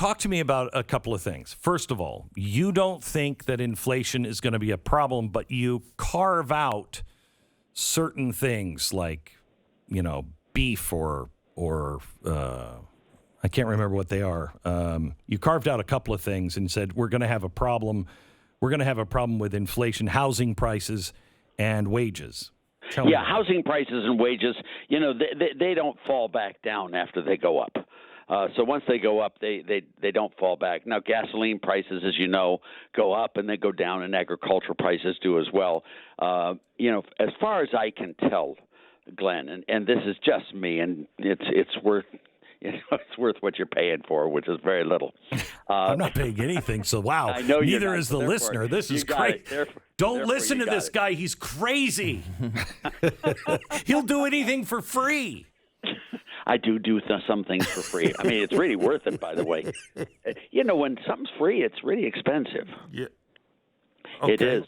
talk to me about a couple of things. First of all, you don't think that inflation is going to be a problem, but you carve out certain things like, beef or I can't remember what they are. You carved out a couple of things and said we're going to have a problem. We're going to have a problem with inflation, housing prices, and wages. Yeah, housing prices and wages, they don't fall back down after they go up. So once they go up, they don't fall back. Now, gasoline prices, as you know, go up and they go down, and agricultural prices do as well. As far as I can tell, Glenn, and this is just me, and it's worth what you're paying for, which is very little. I'm not paying anything, so wow. I know neither you're not, is the listener. This is crazy. Don't listen to this guy. He's crazy. He'll do anything for free. I do some things for free. I mean, it's really worth it, by the way. When something's free, it's really expensive. Yeah. Okay. It is.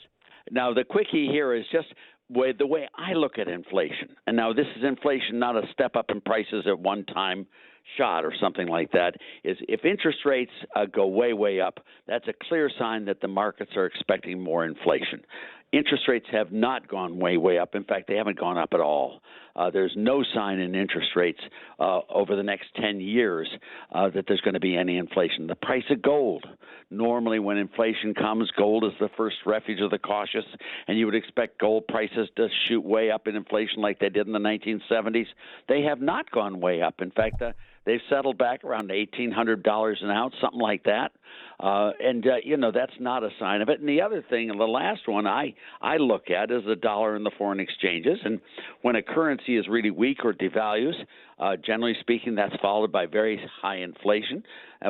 Now, the quickie here is just the way I look at inflation. And now this is inflation, not a step up in prices at one time shot or something like that, is if interest rates go way, way up, that's a clear sign that the markets are expecting more inflation. Interest rates have not gone way, way up. In fact, they haven't gone up at all. There's no sign in interest rates over the next 10 years that there's going to be any inflation. The price of gold. Normally, when inflation comes, gold is the first refuge of the cautious, and you would expect gold prices to shoot way up in inflation like they did in the 1970s. They have not gone way up. In fact, they've settled back around $1,800 an ounce, something like that. That's not a sign of it. And the other thing, and the last one I look at is the dollar and the foreign exchanges. And when a currency is really weak or devalues, generally speaking, that's followed by very high inflation.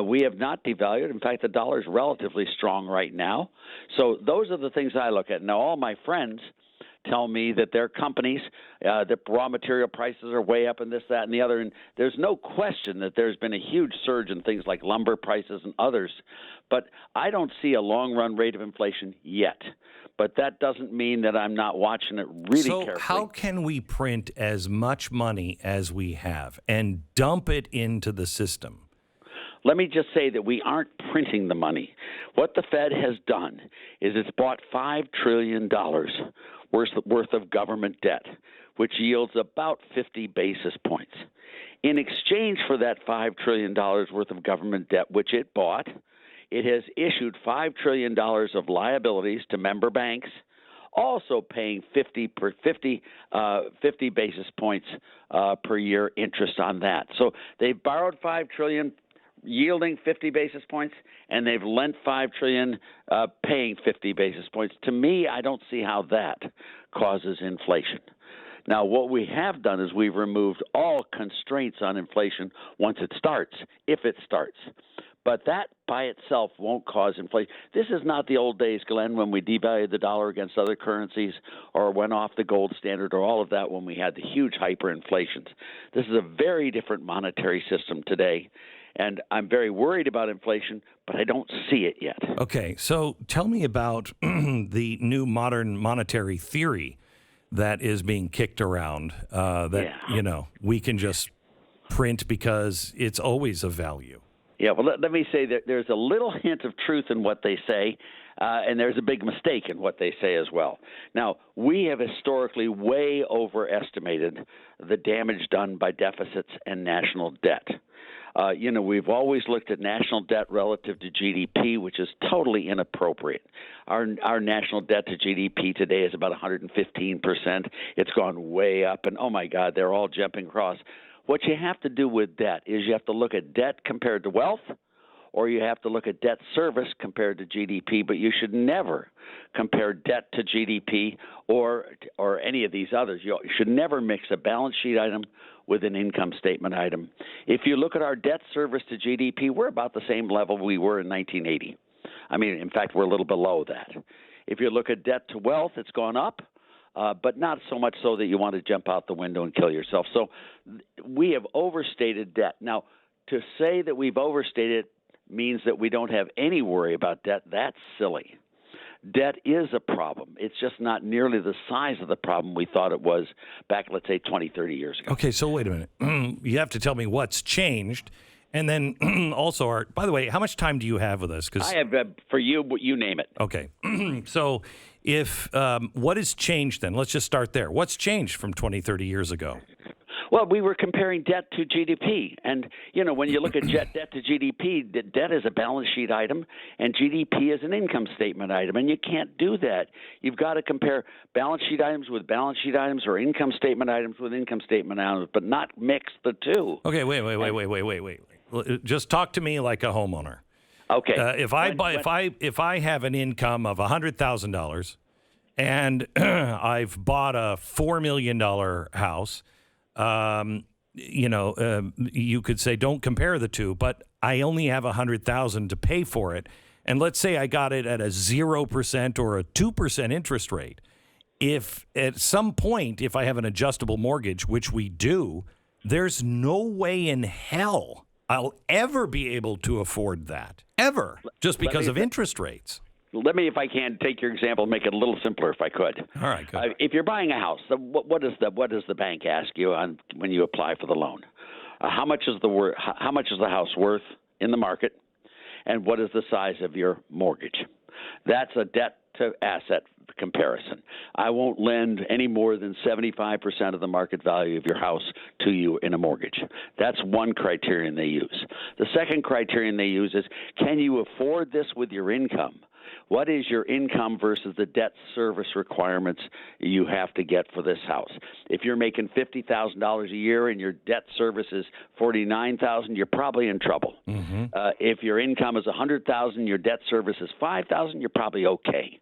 We have not devalued. In fact, the dollar is relatively strong right now. So those are the things I look at. Now, all my friends tell me that their companies, that raw material prices are way up and this, that, and the other. And there's no question that there's been a huge surge in things like lumber prices and others. But I don't see a long-run rate of inflation yet. But that doesn't mean that I'm not watching it really carefully. So how can we print as much money as we have and dump it into the system? Let me just say that we aren't printing the money. What the Fed has done is it's bought $5 trillion worth of government debt, which yields about 50 basis points. In exchange for that $5 trillion worth of government debt, which it bought, it has issued $5 trillion of liabilities to member banks, also paying 50 basis points per year interest on that. So they've borrowed $5 trillion, yielding 50 basis points, and they've lent $5 trillion, paying 50 basis points. To me, I don't see how that causes inflation. Now, what we have done is we've removed all constraints on inflation once it starts, if it starts. But that by itself won't cause inflation. This is not the old days, Glenn, when we devalued the dollar against other currencies or went off the gold standard or all of that when we had the huge hyperinflations. This is a very different monetary system today. And I'm very worried about inflation, but I don't see it yet. Okay, so tell me about the new modern monetary theory that is being kicked around we can just print because it's always of value. Yeah, well, let me say that there's a little hint of truth in what they say, and there's a big mistake in what they say as well. Now, we have historically way overestimated the damage done by deficits and national debt. We've always looked at national debt relative to GDP, which is totally inappropriate. Our national debt to GDP today is about 115%. It's gone way up, and oh my God, they're all jumping across. What you have to do with debt is you have to look at debt compared to wealth, or you have to look at debt service compared to GDP, but you should never compare debt to GDP or any of these others. You should never mix a balance sheet item with an income statement item. If you look at our debt service to GDP, we're about the same level we were in 1980. I mean, in fact, we're a little below that. If you look at debt to wealth, it's gone up. But not so much so that you want to jump out the window and kill yourself. So we have overstated debt. Now, to say that we've overstated means that we don't have any worry about debt. That's silly. Debt is a problem. It's just not nearly the size of the problem we thought it was back, let's say, 20, 30 years ago. Okay, so wait a minute. You have to tell me what's changed And then also, Art, by the way, how much time do you have with us? I have, for you, you name it. Okay. So if what has changed then? Let's just start there. What's changed from 20, 30 years ago? Well, we were comparing debt to GDP. And, when you look at debt to GDP, debt is a balance sheet item and GDP is an income statement item. And you can't do that. You've got to compare balance sheet items with balance sheet items or income statement items with income statement items, but not mix the two. Okay, wait. Just talk to me like a homeowner. Okay. If I have an income of $100,000 and I've bought a $4 million house, you could say don't compare the two, but I only have $100,000 to pay for it. And let's say I got it at a 0% or a 2% interest rate. If at some point, if I have an adjustable mortgage, which we do, there's no way in hell I'll ever be able to afford that, ever, just because of interest rates. Let me, if I can, take your example and make it a little simpler, if I could. All right, good. If you're buying a house, what does the bank ask you when you apply for the loan? How much is the house worth in the market, and what is the size of your mortgage? That's a debt to asset comparison. I won't lend any more than 75% of the market value of your house to you in a mortgage. That's one criterion they use. The second criterion they use is, can you afford this with your income? What is your income versus the debt service requirements you have to get for this house? If you're making $50,000 a year and your debt service is $49,000, you're probably in trouble. Mm-hmm. If your income is $100,000, your debt service is $5,000, you're probably okay.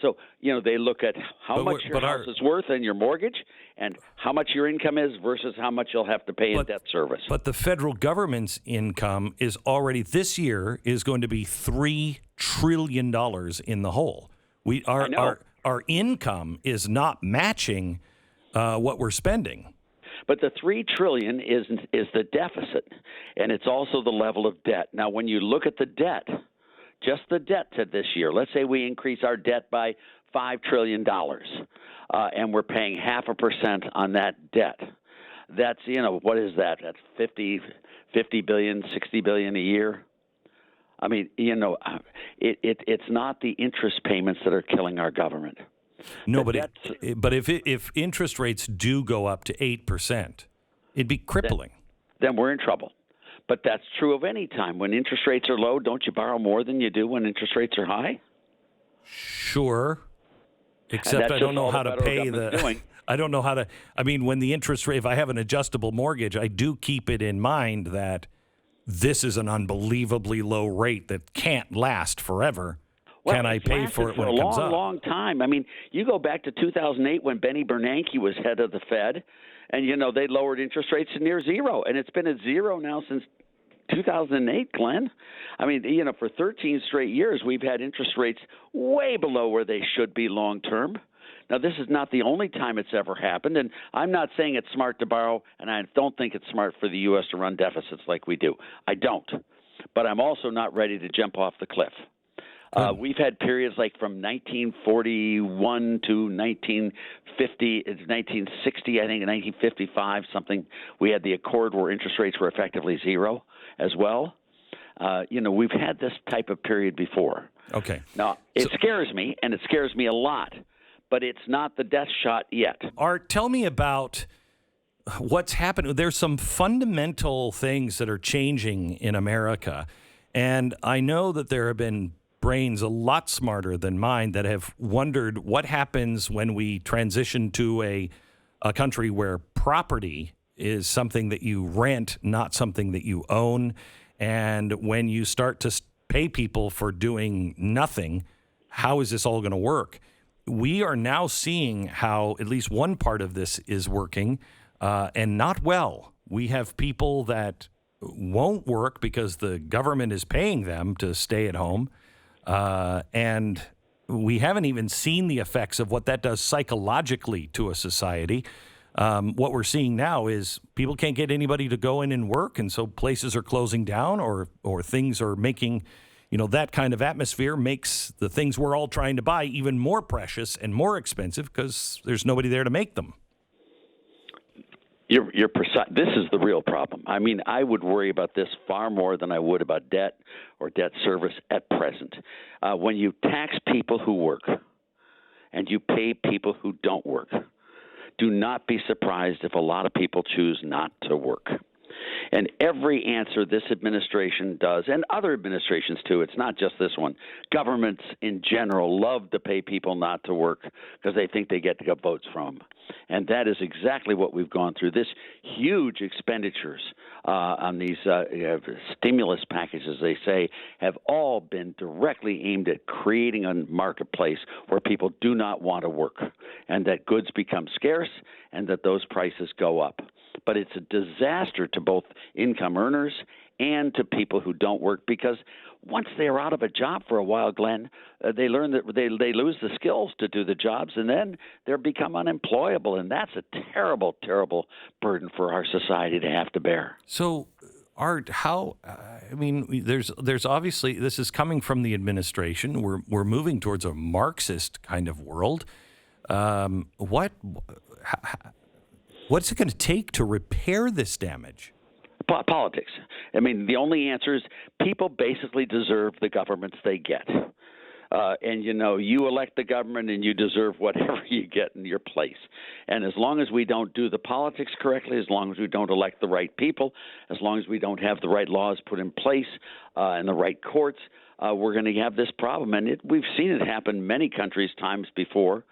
So they look at how much your house is worth and your mortgage, and how much your income is versus how much you'll have to pay in debt service. But the federal government's income is already this year is going to be $3 trillion in the hole. Our income is not matching what we're spending. But the $3 trillion is the deficit, and it's also the level of debt. Now, when you look at the debt, just the debt to this year, let's say we increase our debt by $5 trillion, and we're paying 0.5% on that debt. That's, what is that? That's 50 billion, 60 billion a year. I mean, it's not the interest payments that are killing our government. No, but if interest rates do go up to 8%, it'd be crippling. Then we're in trouble. But that's true of any time. When interest rates are low, don't you borrow more than you do when interest rates are high? Sure. Except I don't know how to pay I don't know how to. I mean, when the interest rate, if I have an adjustable mortgage, I do keep it in mind that this is an unbelievably low rate that can't last forever. Well, can I pay for it when it comes up? For a long time. I mean, you go back to 2008 when Benny Bernanke was head of the Fed, and, they lowered interest rates to near zero. And it's been at zero now since 2008, Glenn. I mean, for 13 straight years, we've had interest rates way below where they should be long term. Now, this is not the only time it's ever happened, and I'm not saying it's smart to borrow, and I don't think it's smart for the U.S. to run deficits like we do. I don't. But I'm also not ready to jump off the cliff. We've had periods like from 1941 to 1960, I think, 1955, something. We had the Accord where interest rates were effectively zero as well. We've had this type of period before. Okay. Now, it scares me, and it scares me a lot, but it's not the death shot yet. Art, tell me about what's happened. There's some fundamental things that are changing in America, and I know that there have been brains a lot smarter than mine that have wondered what happens when we transition to a country where property is something that you rent, not something that you own. And when you start to pay people for doing nothing, how is this all going to work? We are now seeing how at least one part of this is working and not well. We have people that won't work because the government is paying them to stay at home. And we haven't even seen the effects of what that does psychologically to a society. What we're seeing now is people can't get anybody to go in and work, and so places are closing down or things are making, that kind of atmosphere makes the things we're all trying to buy even more precious and more expensive because there's nobody there to make them. You're precise. This is the real problem. I mean, I would worry about this far more than I would about debt or debt service at present. When you tax people who work and you pay people who don't work, do not be surprised if a lot of people choose not to work. And every answer this administration does, and other administrations too, it's not just this one, governments in general love to pay people not to work because they think they get to get votes from them. And that is exactly what we've gone through. This huge expenditures on these stimulus packages, they say, have all been directly aimed at creating a marketplace where people do not want to work and that goods become scarce and that those prices go up. But it's a disaster to both income earners and to people who don't work because once they're out of a job for a while, Glenn, they learn that they lose the skills to do the jobs, and then they become unemployable, and that's a terrible, terrible burden for our society to have to bear. So, Art, there's obviously this is coming from the administration. We're moving towards a Marxist kind of world. What's it going to take to repair this damage? Politics. I mean, the only answer is people basically deserve the governments they get. And, you elect the government and you deserve whatever you get in your place. And as long as we don't do the politics correctly, as long as we don't elect the right people, as long as we don't have the right laws put in place and the right courts, we're going to have this problem. And we've seen it happen many countries times before.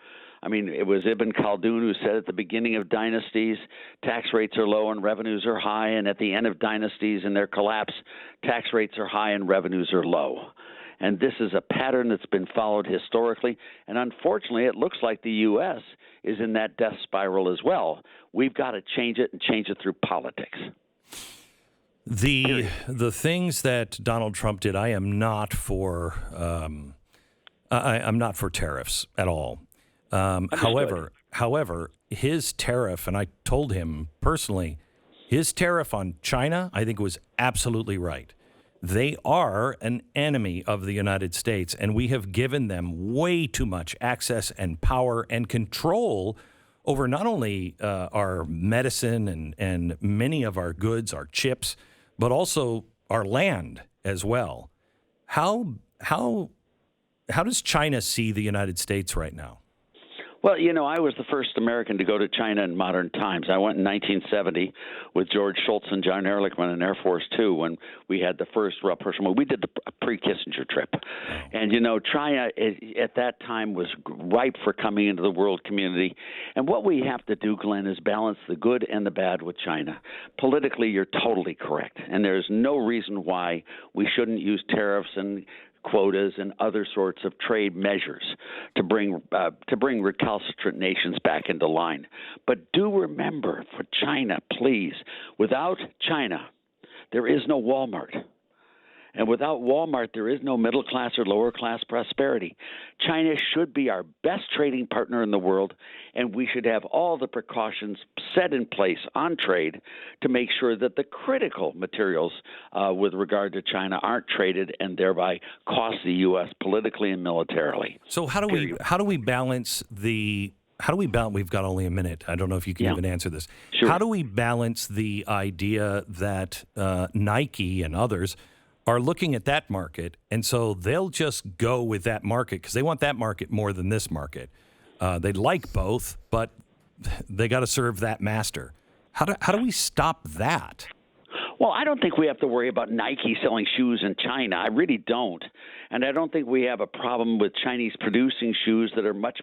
I mean, it was Ibn Khaldun who said at the beginning of dynasties, tax rates are low and revenues are high, and at the end of dynasties and their collapse, tax rates are high and revenues are low. And this is a pattern that's been followed historically, and unfortunately, it looks like the U.S. is in that death spiral as well. We've got to change it and change it through politics. The things that Donald Trump did, I am not for. I'm not for tariffs at all. However, his tariff, and I told him personally, his tariff on China, I think was absolutely right. They are an enemy of the United States, and we have given them way too much access and power and control over not only our medicine and many of our goods, our chips, but also our land as well. How does China see the United States right now? Well, I was the first American to go to China in modern times. I went in 1970 with George Shultz and John Ehrlichman in Air Force Two when we had the first rapprochement. We did the pre-Kissinger trip. And, China at that time was ripe for coming into the world community. And what we have to do, Glenn, is balance the good and the bad with China. Politically, you're totally correct. And there's no reason why we shouldn't use tariffs and quotas and other sorts of trade measures to bring recalcitrant nations back into line. But do remember, for China, please, without China, there is no Walmart. And without Walmart, there is no middle class or lower class prosperity. China should be our best trading partner in the world, and we should have all the precautions set in place on trade to make sure that the critical materials with regard to China aren't traded and thereby cost the U.S. politically and militarily. So how do we balance the? How do we balance? We've got only a minute. I don't know if you can even answer this. Sure. How do we balance the idea that Nike and others are looking at that market, and so they'll just go with that market because they want that market more than this market. They like both, but they got to serve that master. How do we stop that? Well, I don't think we have to worry about Nike selling shoes in China. I really don't. And I don't think we have a problem with Chinese producing shoes that are much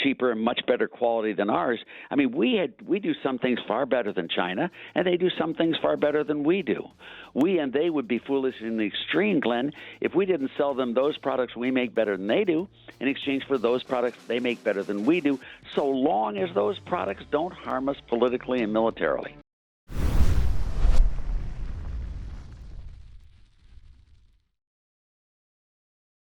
cheaper and much better quality than ours. I mean, we do some things far better than China, and they do some things far better than we do. We and they would be foolish in the extreme, Glenn, if we didn't sell them those products we make better than they do in exchange for those products they make better than we do, so long as those products don't harm us politically and militarily.